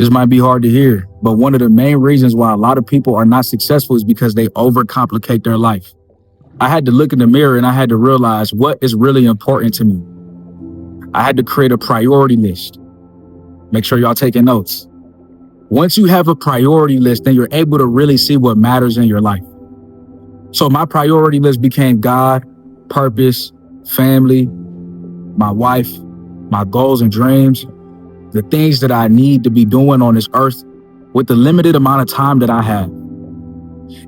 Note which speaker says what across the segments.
Speaker 1: This might be hard to hear, but one of the main reasons why a lot of people are not successful is because they overcomplicate their life. I had to look in the mirror and I had to realize what is really important to me. I had to create a priority list. Make sure y'all taking notes. Once you have a priority list, then you're able to really see what matters in your life. So my priority list became God, purpose, family, my wife, my goals and dreams, the things that I need to be doing on this earth with the limited amount of time that I have.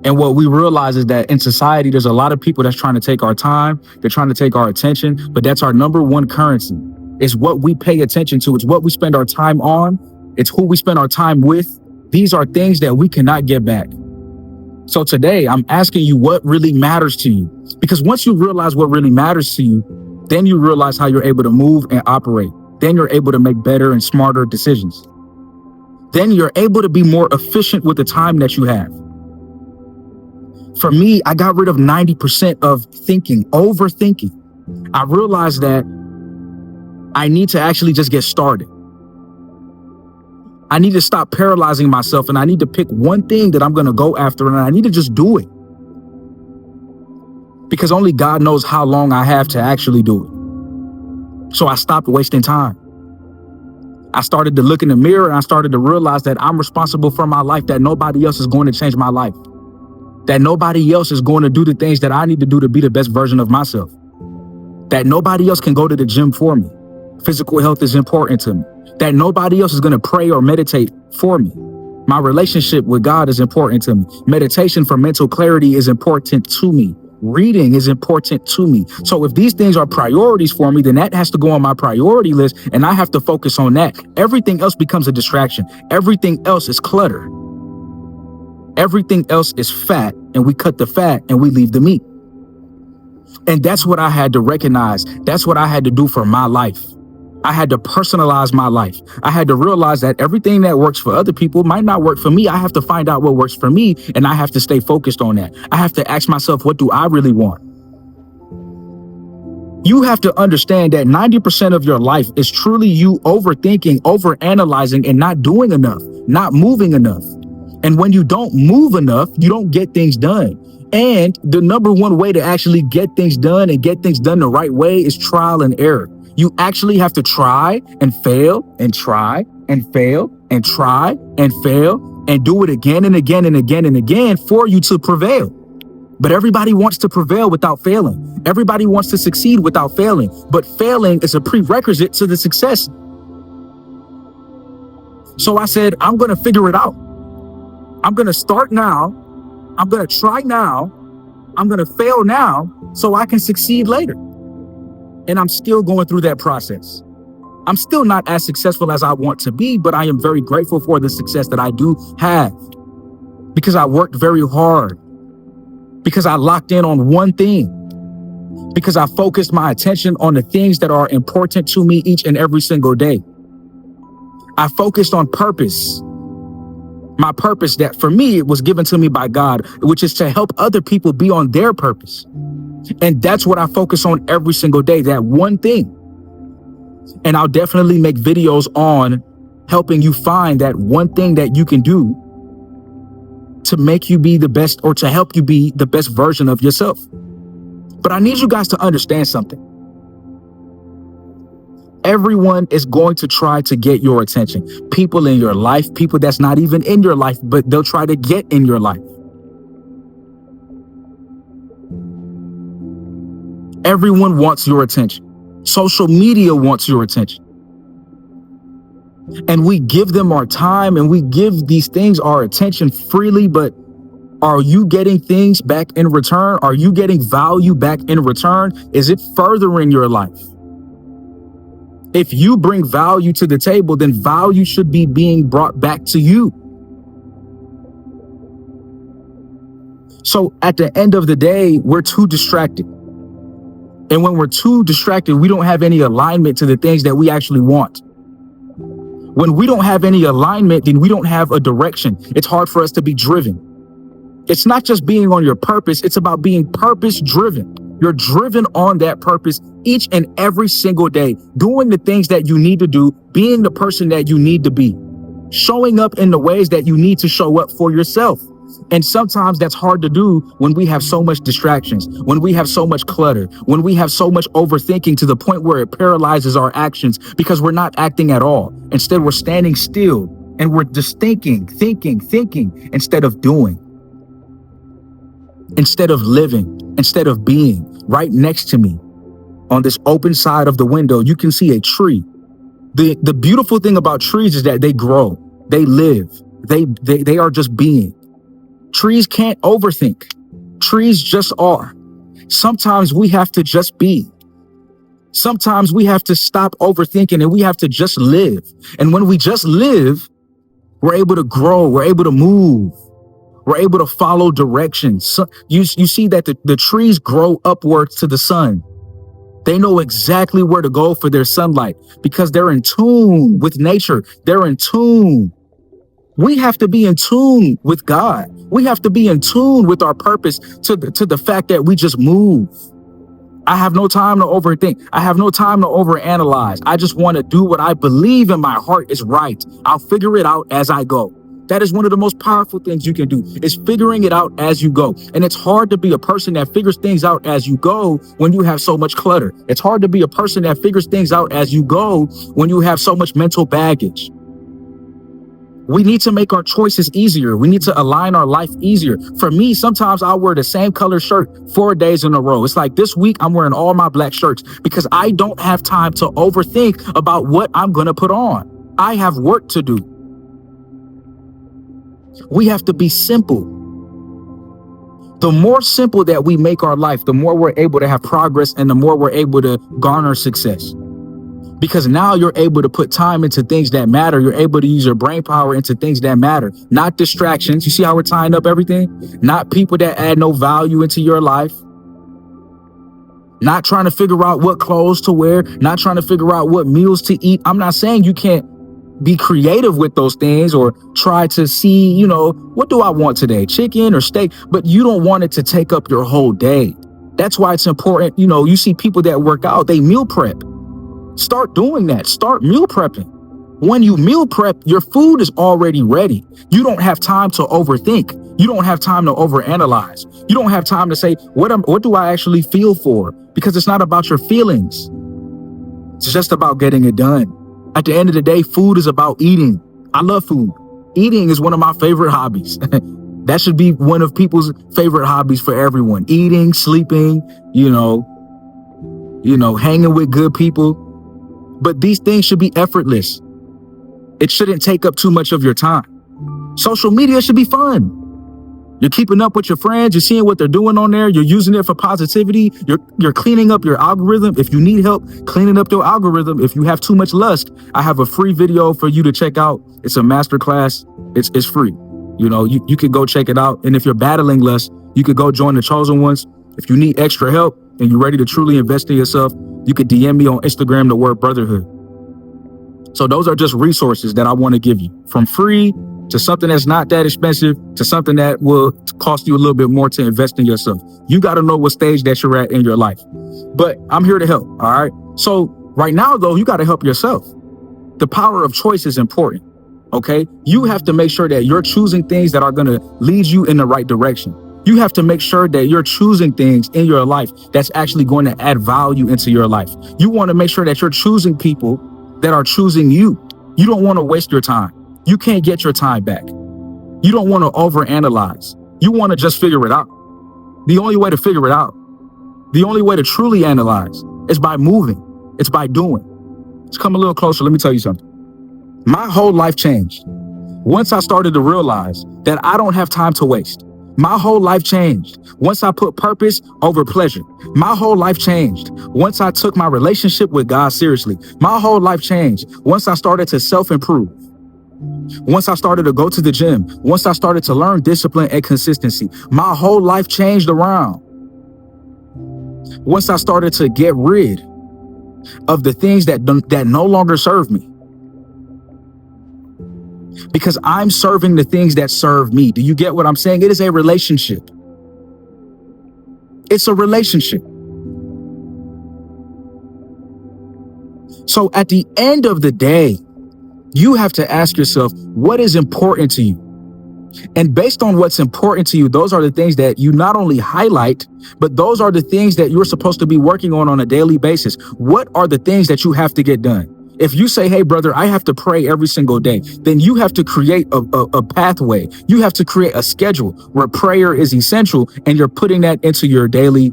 Speaker 1: And what we realize is that in society, there's a lot of people that's trying to take our time. They're trying to take our attention, but that's our number one currency. It's what we pay attention to. It's what we spend our time on. It's who we spend our time with. These are things that we cannot get back. So today I'm asking you what really matters to you, because once you realize what really matters to you, then you realize how you're able to move and operate. Then you're able to make better and smarter decisions. Then you're able to be more efficient with the time that you have. For me, I got rid of 90% of thinking, overthinking. I realized that I need to actually just get started. I need to stop paralyzing myself, and I need to pick one thing that I'm going to go after, and I need to just do it. Because only God knows how long I have to actually do it. So I stopped wasting time. I started to look in the mirror and I started to realize that I'm responsible for my life, that nobody else is going to change my life. That nobody else is going to do the things that I need to do to be the best version of myself. That nobody else can go to the gym for me. Physical health is important to me. That nobody else is going to pray or meditate for me. My relationship with God is important to me. Meditation for mental clarity is important to me. Reading is important to me. So if these things are priorities for me, then that has to go on my priority list, and I have to focus on that. Everything else becomes a distraction. Everything else is clutter. Everything else is fat, and we cut the fat and we leave the meat. And that's what I had to recognize. That's what I had to do for my life. I had to personalize my life. I had to realize that everything that works for other people might not work for me. I have to find out what works for me, and I have to stay focused on that. I have to ask myself, what do I really want? You have to understand that 90% of your life is truly you overthinking, overanalyzing, and not doing enough, not moving enough. And when you don't move enough, you don't get things done. And the number one way to actually get things done and get things done the right way is trial and error. You actually have to try and fail and try and fail and try and fail and do it again and again and again and again for you to prevail. But everybody wants to prevail without failing. Everybody wants to succeed without failing. But failing is a prerequisite to the success. So I said, I'm going to figure it out. I'm going to start now. I'm going to try now. I'm going to fail now so I can succeed later. And I'm still going through that process. I'm still not as successful as I want to be, but I am very grateful for the success that I do have, because I worked very hard, because I locked in on one thing, because I focused my attention on the things that are important to me each and every single day. I focused on purpose. My purpose that for me, it was given to me by God, which is to help other people be on their purpose. And that's what I focus on every single day, that one thing. And I'll definitely make videos on helping you find that one thing that you can do to make you be the best, or to help you be the best version of yourself. But I need you guys to understand something. Everyone is going to try to get your attention. People in your life, people that's not even in your life, but they'll try to get in your life. Everyone wants your attention. Social media wants your attention. And we give them our time and we give these things our attention freely, but are you getting things back in return? Are you getting value back in return? Is it furthering your life? If you bring value to the table, then value should be being brought back to you. So at the end of the day, we're too distracted. And when we're too distracted, we don't have any alignment to the things that we actually want. When we don't have any alignment, then we don't have a direction. It's hard for us to be driven. It's not just being on your purpose. It's about being purpose driven. You're driven on that purpose each and every single day, doing the things that you need to do, being the person that you need to be, showing up in the ways that you need to show up for yourself. And sometimes that's hard to do when we have so much distractions, when we have so much clutter, when we have so much overthinking to the point where it paralyzes our actions because we're not acting at all. Instead, we're standing still and we're just thinking instead of doing, instead of living, instead of being. Right next to me on this open side of the window, you can see a tree. The beautiful thing about trees is that they grow, they live, they are just being. Trees can't overthink. Trees just are. Sometimes we have to just be. Sometimes we have to stop overthinking and we have to just live. And when we just live, we're able to grow, we're able to move, we're able to follow directions. So you see that the trees grow upwards to the sun. They know exactly where to go for their sunlight because they're in tune with nature. They're in tune. We have to be in tune with God. We have to be in tune with our purpose to the fact that we just move. I have no time to overthink. I have no time to overanalyze. I just want to do what I believe in my heart is right. I'll figure it out as I go. That is one of the most powerful things you can do, is figuring it out as you go. And it's hard to be a person that figures things out as you go when you have so much clutter. It's hard to be a person that figures things out as you go when you have so much mental baggage. We need to make our choices easier. We need to align our life easier. For me, sometimes I'll wear the same color shirt 4 days in a row. It's like this week I'm wearing all my black shirts because I don't have time to overthink about what I'm going to put on. I have work to do. We have to be simple. The more simple that we make our life, the more we're able to have progress and the more we're able to garner success. Because now you're able to put time into things that matter. You're able to use your brain power into things that matter, not distractions. You see how we're tying up everything? Not people that add no value into your life. Not trying to figure out what clothes to wear, not trying to figure out what meals to eat. I'm not saying you can't be creative with those things or try to see, what do I want today? Chicken or steak? But you don't want it to take up your whole day. That's why it's important. You see people that work out, they meal prep. Start doing that. Start meal prepping. When you meal prep, your food is already ready. You don't have time to overthink. You don't have time to overanalyze. You don't have time to say, what do I actually feel for? Because it's not about your feelings. It's just about getting it done. At the end of the day, food is about eating. I love food. Eating is one of my favorite hobbies. That should be one of people's favorite hobbies for everyone. Eating, sleeping, hanging with good people. But these things should be effortless. It shouldn't take up too much of your time. Social media should be fun. You're keeping up with your friends. You're seeing what they're doing on there. You're using it for positivity. You're cleaning up your algorithm. If you need help cleaning up your algorithm, if you have too much lust, I have a free video for you to check out. It's a masterclass. It's free. You could go check it out. And if you're battling lust, you could go join the chosen ones. If you need extra help and you're ready to truly invest in yourself, you could DM me on Instagram, the word brotherhood. So those are just resources that I want to give you, from free to something that's not that expensive to something that will cost you a little bit more to invest in yourself. You got to know what stage that you're at in your life. But I'm here to help. All right. So right now, though, you got to help yourself. The power of choice is important. OK, you have to make sure that you're choosing things that are going to lead you in the right direction. You have to make sure that you're choosing things in your life that's actually going to add value into your life. You want to make sure that you're choosing people that are choosing you. You don't want to waste your time. You can't get your time back. You don't want to overanalyze. You want to just figure it out. The only way to figure it out, the only way to truly analyze is by moving. It's by doing. Let's come a little closer. Let me tell you something. My whole life changed once I started to realize that I don't have time to waste. My whole life changed once I put purpose over pleasure. My whole life changed once I took my relationship with God seriously. My whole life changed once I started to self-improve. Once I started to go to the gym. Once I started to learn discipline and consistency. My whole life changed around. Once I started to get rid of the things that no longer serve me. Because I'm serving the things that serve me. Do you get what I'm saying? It is a relationship. It's a relationship. So at the end of the day, You have to ask yourself, what is important to you? And based on what's important to you, those are the things that you not only highlight, but those are the things that you're supposed to be working on a daily basis. What are the things that you have to get done? If you say, hey, brother, I have to pray every single day, then you have to create a pathway. You have to create a schedule where prayer is essential, and you're putting that into your daily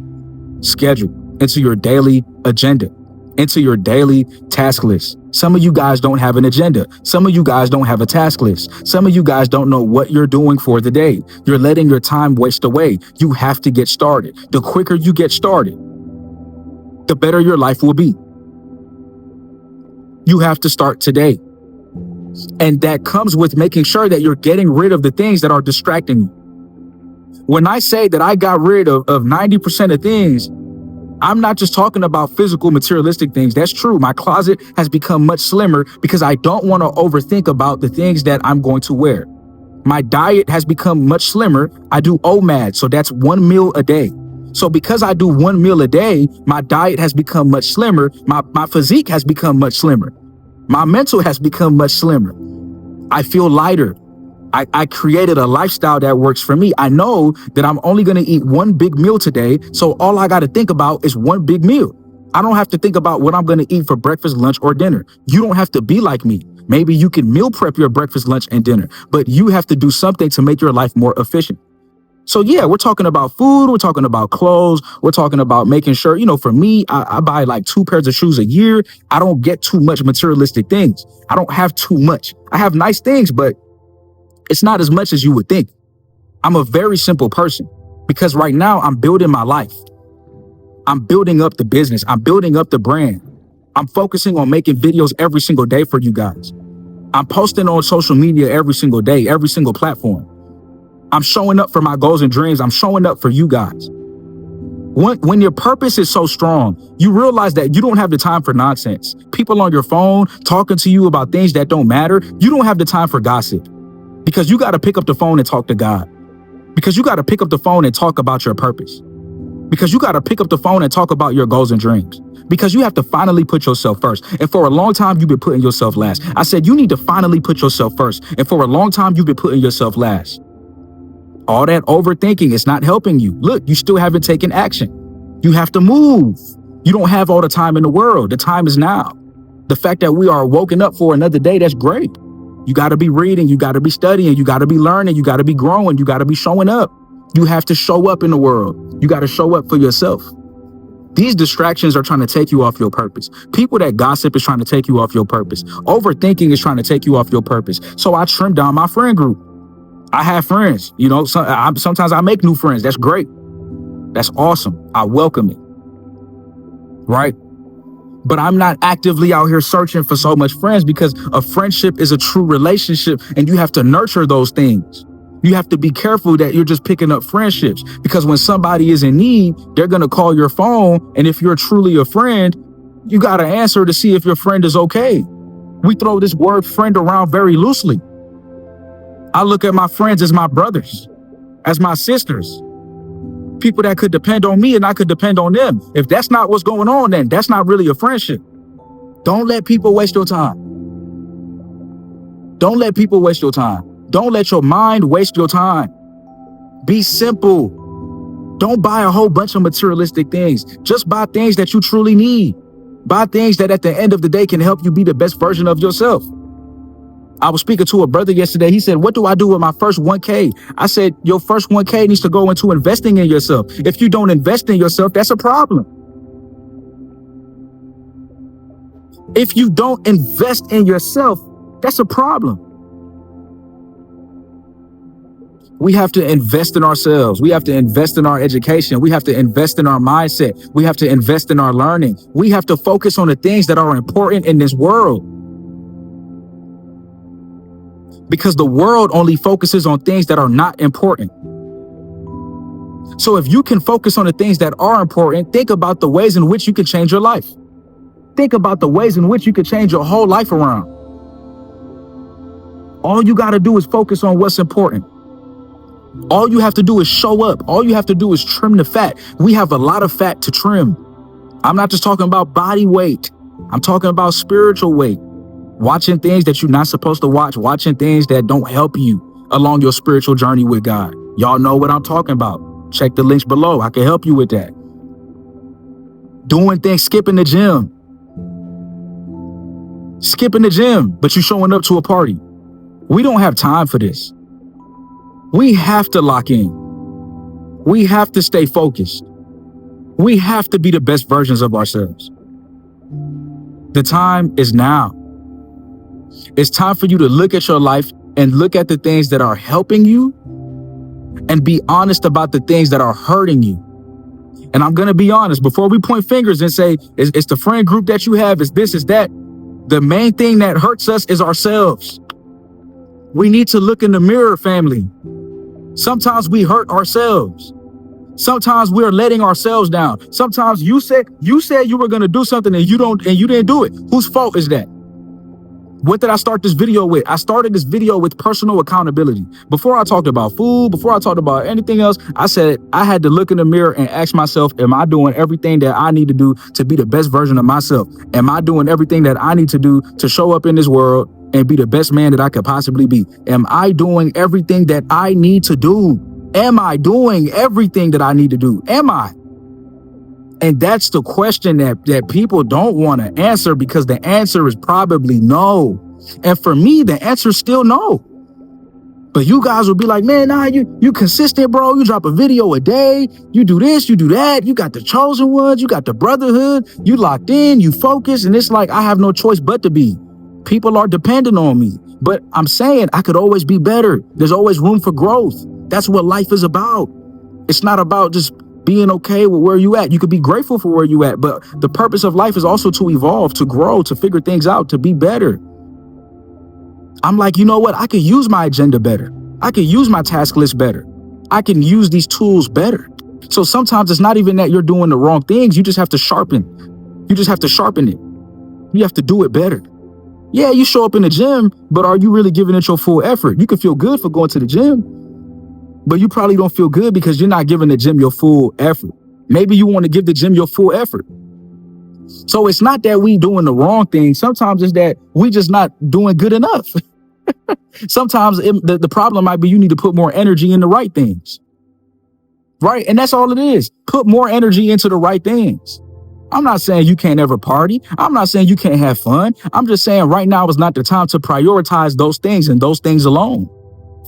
Speaker 1: schedule, into your daily agenda, into your daily task list. Some of you guys don't have an agenda. Some of you guys don't have a task list. Some of you guys don't know what you're doing for the day. You're letting your time waste away. You have to get started. The quicker you get started, the better your life will be. You have to start today. And that comes with making sure that you're getting rid of the things that are distracting you. When I say that I got rid of 90% of things, I'm not just talking about physical, materialistic things. That's true. My closet has become much slimmer because I don't want to overthink about the things that I'm going to wear. My diet has become much slimmer. I do OMAD, so that's 1 meal a day. So because I do 1 meal a day, my diet has become much slimmer. My physique has become much slimmer. My mental has become much slimmer. I feel lighter. I created a lifestyle that works for me. I know that I'm only going to eat 1 big meal today. So all I got to think about is 1 big meal. I don't have to think about what I'm going to eat for breakfast, lunch, or dinner. You don't have to be like me. Maybe you can meal prep your breakfast, lunch, and dinner, but you have to do something to make your life more efficient. So yeah, we're talking about food. We're talking about clothes. We're talking about making sure, for me, I buy like 2 pairs of shoes a year. I don't get too much materialistic things. I don't have too much. I have nice things, but it's not as much as you would think. I'm a very simple person because right now I'm building my life. I'm building up the business. I'm building up the brand. I'm focusing on making videos every single day for you guys. I'm posting on social media every single day, every single platform. I'm showing up for my goals and dreams. I'm showing up for you guys. When your purpose is so strong, you realize that you don't have the time for nonsense. People on your phone talking to you about things that don't matter. You don't have the time for gossip. Because you got to pick up the phone and talk to God. Because you got to pick up the phone and talk about your purpose. Because you got to pick up the phone and talk about your goals and dreams. Because you have to finally put yourself first. And for a long time, you've been putting yourself last. I said, you need to finally put yourself first. And for a long time, you've been putting yourself last. All that overthinking is not helping you. Look, you still haven't taken action. You have to move. You don't have all the time in the world. The time is now. The fact that we are woken up for another day, that's great. You got to be reading, you got to be studying, you got to be learning, you got to be growing, you got to be showing up. You have to show up in the world. You got to show up for yourself. These distractions are trying to take you off your purpose. People that gossip is trying to take you off your purpose. Overthinking is trying to take you off your purpose. So I trimmed down my friend group. I have friends, sometimes I make new friends. That's great. That's awesome. I welcome it. Right? But I'm not actively out here searching for so much friends because a friendship is a true relationship and you have to nurture those things. You have to be careful that you're just picking up friendships because when somebody is in need, they're going to call your phone. And if you're truly a friend, you got to answer to see if your friend is okay. We throw this word friend around very loosely. I look at my friends as my brothers, as my sisters. People that could depend on me and I could depend on them. If that's not what's going on, then that's not really a friendship. Don't let people waste your time. Don't let people waste your time. Don't let your mind waste your time. Be simple. Don't buy a whole bunch of materialistic things. Just buy things that you truly need. Buy things that at the end of the day can help you be the best version of yourself. I was speaking to a brother yesterday. He said, what do I do with my first 1K? I said, your first 1K needs to go into investing in yourself. If you don't invest in yourself, that's a problem. If you don't invest in yourself, that's a problem. We have to invest in ourselves. We have to invest in our education. We have to invest in our mindset. We have to invest in our learning. We have to focus on the things that are important in this world. Because the world only focuses on things that are not important. So if you can focus on the things that are important, think about the ways in which you can change your life. Think about the ways in which you can change your whole life around. All you got to do is focus on what's important. All you have to do is show up. All you have to do is trim the fat. We have a lot of fat to trim. I'm not just talking about body weight. I'm talking about spiritual weight. watching things that you're not supposed to watch, watching things that don't help you along your spiritual journey with God. Y'all know what I'm talking about. Check the links below. I can help you with that. Doing things, skipping the gym, but you showing up to a party. We don't have time for this. We have to lock in. We have to stay focused. We have to be the best versions of ourselves. The time is now. It's time for you to look at your life and look at the things that are helping you and be honest about the things that are hurting you. And I'm going to be honest, before we point fingers and say, it's the friend group that you have, it's this, it's that. The main thing that hurts us is ourselves. We need to look in the mirror, family. Sometimes we hurt ourselves. Sometimes we're letting ourselves down. Sometimes you said you were going to do something and you didn't do it. Whose fault is that? What did I start this video with? I started this video with personal accountability. Before I talked about food, before I talked about anything else, I said I had to look in the mirror and ask myself, am I doing everything that I need to do to be the best version of myself? Am I doing everything that I need to do to show up in this world and be the best man that I could possibly be? Am I doing everything that I need to do? Am I doing everything that I need to do? Am I? And that's the question that people don't want to answer, because the answer is probably no. And for me, the answer is still no. But you guys will be like, man, nah, you consistent, bro. You drop a video a day. You do this, you do that. You got the chosen ones. You got the brotherhood. You locked in, you focus. And it's like, I have no choice but to be. People are dependent on me. But I'm saying I could always be better. There's always room for growth. That's what life is about. It's not about just being okay with where you at. You could be grateful for where you at, but the purpose of life is also to evolve, to grow, to figure things out, to be better. I'm like, you know what? I could use my agenda better. I could use my task list better. I can use these tools better. So sometimes it's not even that you're doing the wrong things. You just have to sharpen. You just have to sharpen it. You have to do it better. Yeah, you show up in the gym, but are you really giving it your full effort? You can feel good for going to the gym, but you probably don't feel good because you're not giving the gym your full effort. Maybe you want to give the gym your full effort. So it's not that we doing the wrong thing. Sometimes it's that we just not doing good enough. Sometimes the problem might be you need to put more energy in the right things. Right? And that's all it is. Put more energy into the right things. I'm not saying you can't ever party. I'm not saying you can't have fun. I'm just saying right now is not the time to prioritize those things and those things alone.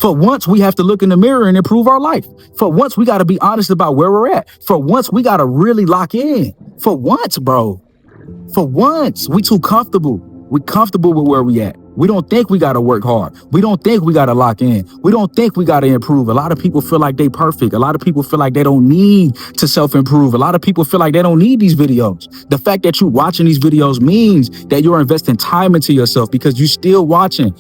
Speaker 1: For once, we have to look in the mirror and improve our life. For once, we got to be honest about where we're at. For once, we got to really lock in. For once, bro. For once, we too comfortable. We comfortable with where we at. We don't think we got to work hard. We don't think we got to lock in. We don't think we got to improve. A lot of people feel like they perfect. A lot of people feel like they don't need to self-improve. A lot of people feel like they don't need these videos. The fact that you're watching these videos means that you're investing time into yourself because you're still watching.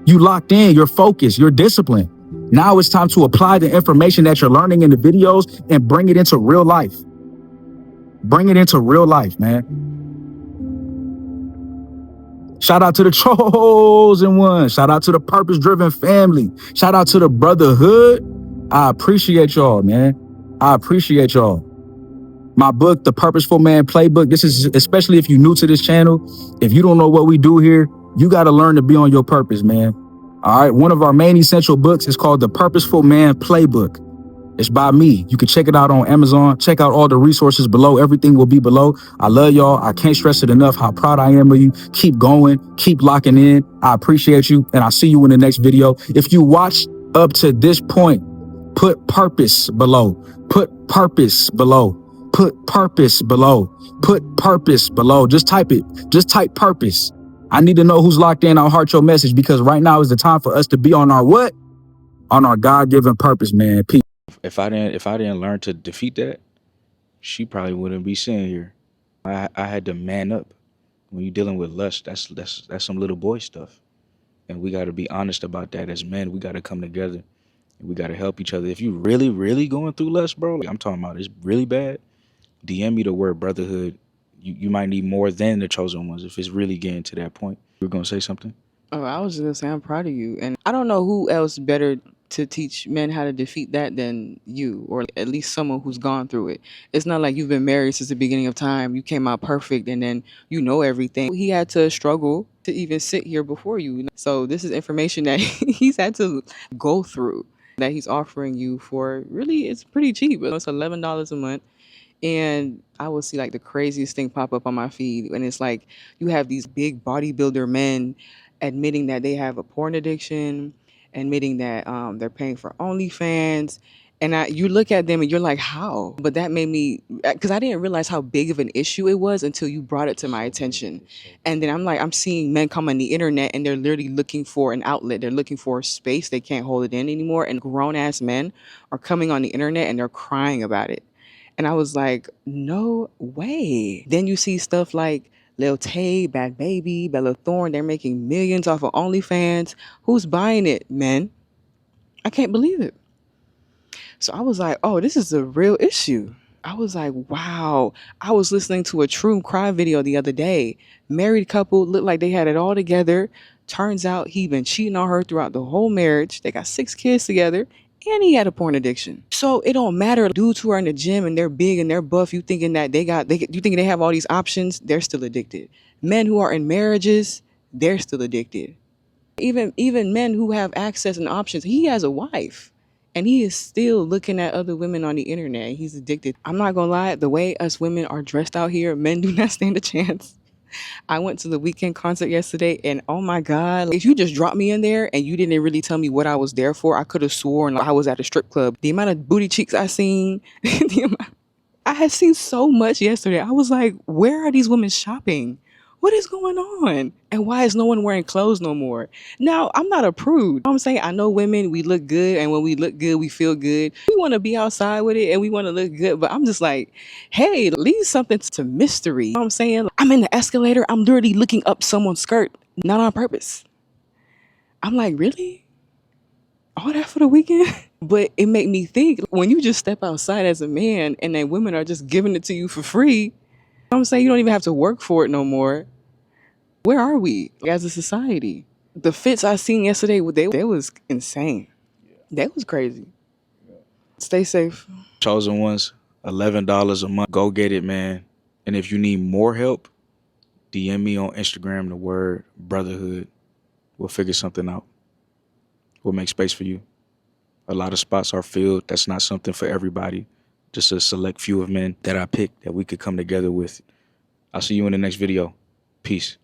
Speaker 1: You locked in, you're focused, you're disciplined. Now it's time to apply the information that you're learning in the videos and bring it into real life. Bring it into real life, man. Shout out to the chosen one. Shout out to the purpose-driven family. Shout out to the brotherhood. I appreciate y'all, man. I appreciate y'all. My book, The Purposeful Man Playbook. This is especially if you're new to this channel. If you don't know what we do here, you got to learn to be on your purpose, man. All right. One of our main essential books is called The Purposeful Man Playbook. It's by me. You can check it out on Amazon. Check out all the resources below. Everything will be below. I love y'all. I can't stress it enough how proud I am of you. Keep going. Keep locking in. I appreciate you. And I'll see you in the next video. If you watch up to this point, put purpose below. Put purpose below. Put purpose below. Put purpose below. Just type it. Just type purpose. I need to know who's locked in. I'll heart your message because right now is the time for us to be on our what? On our God-given purpose, man. Peace.
Speaker 2: If I didn't learn to defeat that, she probably wouldn't be sitting here. I had to man up. When you're dealing with lust, that's some little boy stuff. And we got to be honest about that as men. We got to come together and we got to help each other. If you really, really going through lust, bro, like I'm talking about it's really bad, DM me the word brotherhood. You might need more than the chosen ones if it's really getting to that point. You were going to say something?
Speaker 3: Oh, I was just gonna say I'm proud of you, and I don't know who else better to teach men how to defeat that than you, or at least someone who's gone through it. It's not like you've been married since the beginning of time. You came out perfect and then you know everything. He had to struggle to even sit here before you. So this is information that he's had to go through, that he's offering you for really, it's pretty cheap. It's $11 a month. And I will see like the craziest thing pop up on my feed. And it's like you have these big bodybuilder men admitting that they have a porn addiction, admitting that they're paying for OnlyFans. And you look at them and you're like, how? But that made me, because I didn't realize how big of an issue it was until you brought it to my attention. And then I'm seeing men come on the internet and they're literally looking for an outlet. They're looking for a space. They can't hold it in anymore. And grown ass men are coming on the internet and they're crying about it. And I was like, no way. Then you see stuff like Lil Tay, Bad Baby, Bella Thorne. They're making millions off of OnlyFans. Who's buying it, men? I can't believe it. So I was like, oh, this is a real issue. I was like, wow. I was listening to a true crime video the other day. Married couple, looked like they had it all together. Turns out he been cheating on her throughout the whole marriage. They got 6 kids together. And he had a porn addiction. So it don't matter. Dudes who are in the gym and they're big and they're buff, you thinking that you think they have all these options, they're still addicted. Men who are in marriages, they're still addicted. Even men who have access and options, he has a wife and he is still looking at other women on the internet. He's addicted. I'm not gonna lie, the way us women are dressed out here, men do not stand a chance. I went to the Weeknd concert yesterday and oh my God, if you just dropped me in there and you didn't really tell me what I was there for, I could have sworn I was at a strip club. The amount of booty cheeks I seen, I had seen so much yesterday. I was like, where are these women shopping? What is going on? And why is no one wearing clothes no more? Now, I'm not a prude. You know what I'm saying? I know women, we look good, and when we look good, we feel good. We want to be outside with it and we want to look good, but I'm just like, hey, leave something to mystery. You know what I'm saying? I'm in the escalator, I'm literally looking up someone's skirt, not on purpose. I'm like, really? All that for the weekend? But it made me think, when you just step outside as a man and then women are just giving it to you for free, you know what I'm saying? You don't even have to work for it no more. Where are we as a society? The fits I seen yesterday, they was insane. That was crazy. Stay safe.
Speaker 2: Chosen ones, $11 a month. Go get it, man. And if you need more help, DM me on Instagram, the word brotherhood. We'll figure something out. We'll make space for you. A lot of spots are filled. That's not something for everybody. Just a select few of men that I picked that we could come together with. I'll see you in the next video. Peace.